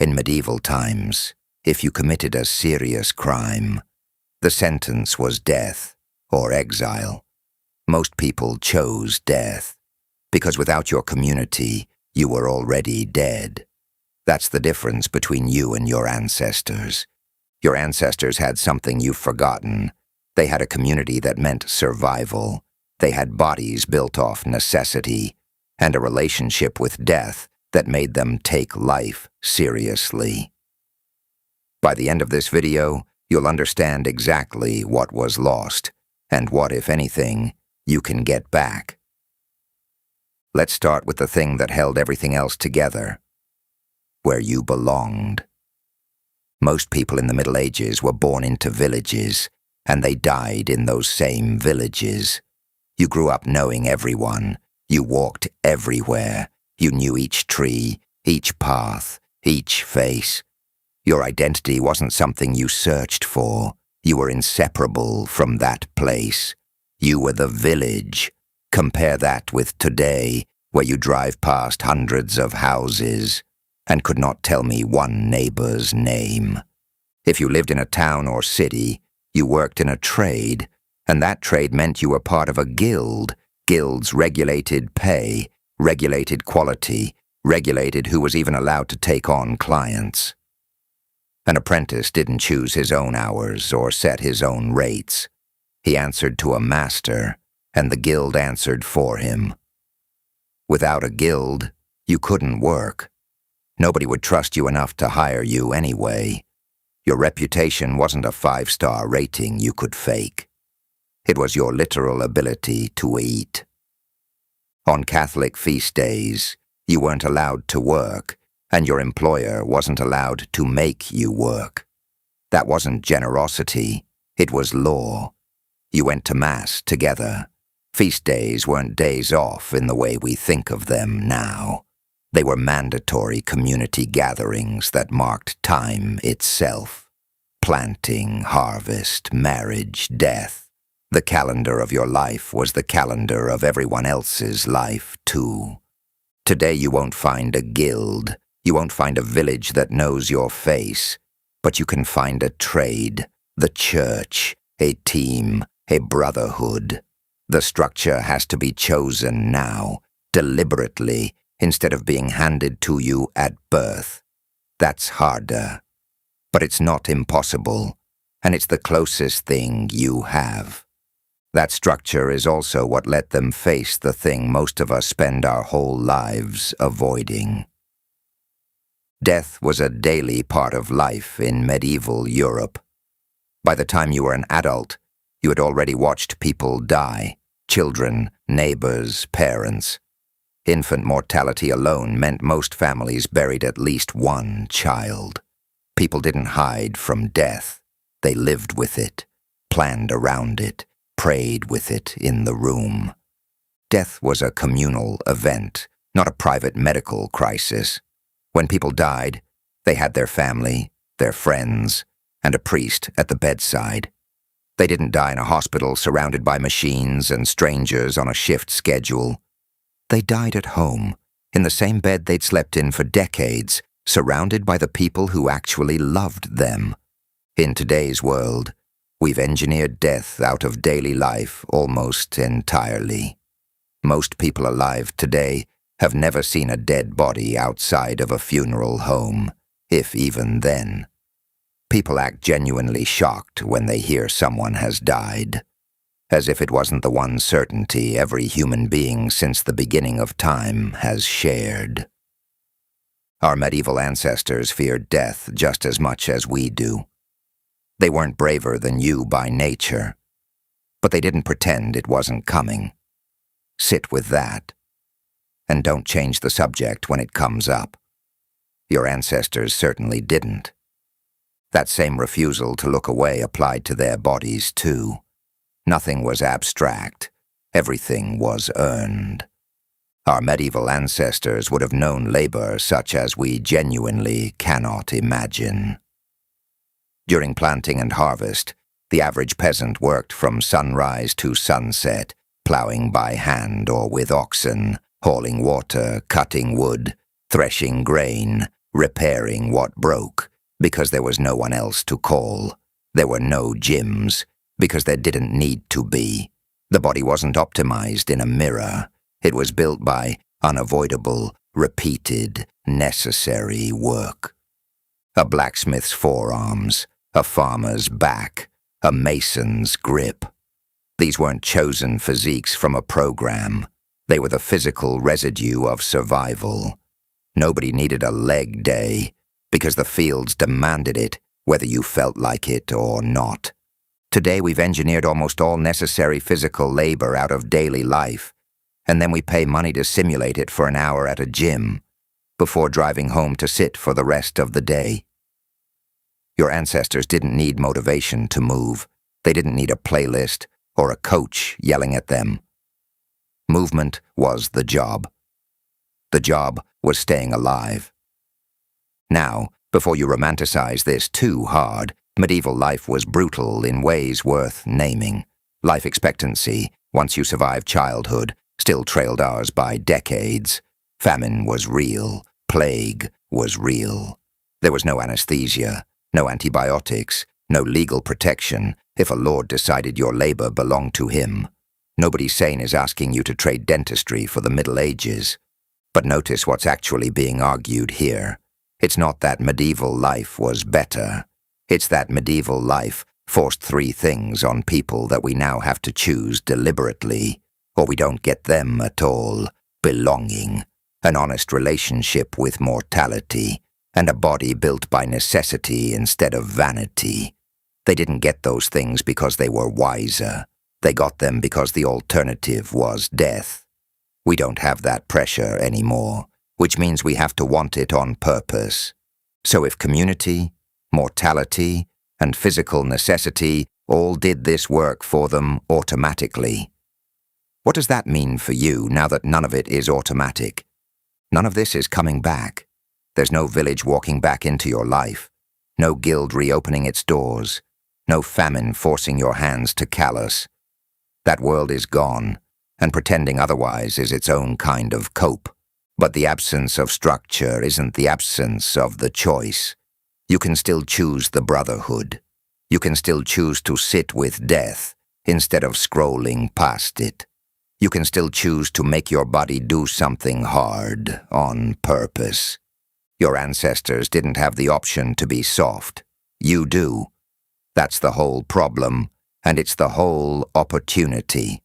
In medieval times, if you committed a serious crime, the sentence was death or exile. Most people chose death, because without your community, you were already dead. That's the difference between you and your ancestors. Your ancestors had something you've forgotten. They had a community that meant survival. They had bodies built off necessity, and a relationship with death that made them take life seriously. By the end of this video, you'll understand exactly what was lost, and what, if anything, you can get back. Let's start with the thing that held everything else together: where you belonged. Most people in the Middle Ages were born into villages, and they died in those same villages. You grew up knowing everyone. You walked everywhere. You knew each tree, each path, each face. Your identity wasn't something you searched for. You were inseparable from that place. You were the village. Compare that with today, where you drive past hundreds of houses and could not tell me one neighbor's name. If you lived in a town or city, you worked in a trade, and that trade meant you were part of a guild. Guilds regulated pay, regulated quality, regulated who was even allowed to take on clients. An apprentice didn't choose his own hours or set his own rates. He answered to a master, and the guild answered for him. Without a guild, you couldn't work. Nobody would trust you enough to hire you anyway. Your reputation wasn't a 5-star rating you could fake. It was your literal ability to eat. On Catholic feast days, you weren't allowed to work, and your employer wasn't allowed to make you work. That wasn't generosity, it was law. You went to Mass together. Feast days weren't days off in the way we think of them now. They were mandatory community gatherings that marked time itself. Planting, harvest, marriage, death. The calendar of your life was the calendar of everyone else's life, too. Today you won't find a guild. You won't find a village that knows your face. But you can find a trade, the church, a team, a brotherhood. The structure has to be chosen now, deliberately, instead of being handed to you at birth. That's harder. But it's not impossible, and it's the closest thing you have. That structure is also what let them face the thing most of us spend our whole lives avoiding. Death was a daily part of life in medieval Europe. By the time you were an adult, you had already watched people die: children, neighbors, parents. Infant mortality alone meant most families buried at least one child. People didn't hide from death. They lived with it, planned around it, prayed with it in the room. Death was a communal event, not a private medical crisis. When people died, they had their family, their friends, and a priest at the bedside. They didn't die in a hospital surrounded by machines and strangers on a shift schedule. They died at home, in the same bed they'd slept in for decades, surrounded by the people who actually loved them. In today's world, we've engineered death out of daily life almost entirely. Most people alive today have never seen a dead body outside of a funeral home, if even then. People act genuinely shocked when they hear someone has died, as if it wasn't the one certainty every human being since the beginning of time has shared. Our medieval ancestors feared death just as much as we do. They weren't braver than you by nature, but they didn't pretend it wasn't coming. Sit with that, and don't change the subject when it comes up. Your ancestors certainly didn't. That same refusal to look away applied to their bodies too. Nothing was abstract. Everything was earned. Our medieval ancestors would have known labor such as we genuinely cannot imagine. During planting and harvest, the average peasant worked from sunrise to sunset, plowing by hand or with oxen, hauling water, cutting wood, threshing grain, repairing what broke, because there was no one else to call. There were no gyms, because there didn't need to be. The body wasn't optimized in a mirror. It was built by unavoidable, repeated, necessary work. A blacksmith's forearms, a farmer's back, a mason's grip. These weren't chosen physiques from a program. They were the physical residue of survival. Nobody needed a leg day, because the fields demanded it, whether you felt like it or not. Today we've engineered almost all necessary physical labor out of daily life, and then we pay money to simulate it for an hour at a gym, before driving home to sit for the rest of the day. Your ancestors didn't need motivation to move. They didn't need a playlist or a coach yelling at them. Movement was the job. The job was staying alive. Now, before you romanticize this too hard, medieval life was brutal in ways worth naming. Life expectancy, once you survived childhood, still trailed ours by decades. Famine was real. Plague was real. There was no anesthesia, no antibiotics, no legal protection if a lord decided your labor belonged to him. Nobody sane is asking you to trade dentistry for the Middle Ages. But notice what's actually being argued here. It's not that medieval life was better. It's that medieval life forced three things on people that we now have to choose deliberately, or we don't get them at all: belonging, an honest relationship with mortality, and a body built by necessity instead of vanity. They didn't get those things because they were wiser. They got them because the alternative was death. We don't have that pressure anymore, which means we have to want it on purpose. So if community, mortality, and physical necessity all did this work for them automatically, what does that mean for you now that none of it is automatic? None of this is coming back. There's no village walking back into your life, no guild reopening its doors, no famine forcing your hands to callous. That world is gone, and pretending otherwise is its own kind of cope. But the absence of structure isn't the absence of the choice. You can still choose the brotherhood. You can still choose to sit with death instead of scrolling past it. You can still choose to make your body do something hard on purpose. Your ancestors didn't have the option to be soft. You do. That's the whole problem, and it's the whole opportunity.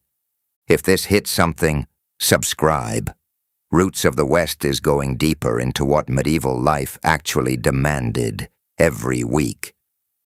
If this hits something, subscribe. Roots of the West is going deeper into what medieval life actually demanded every week.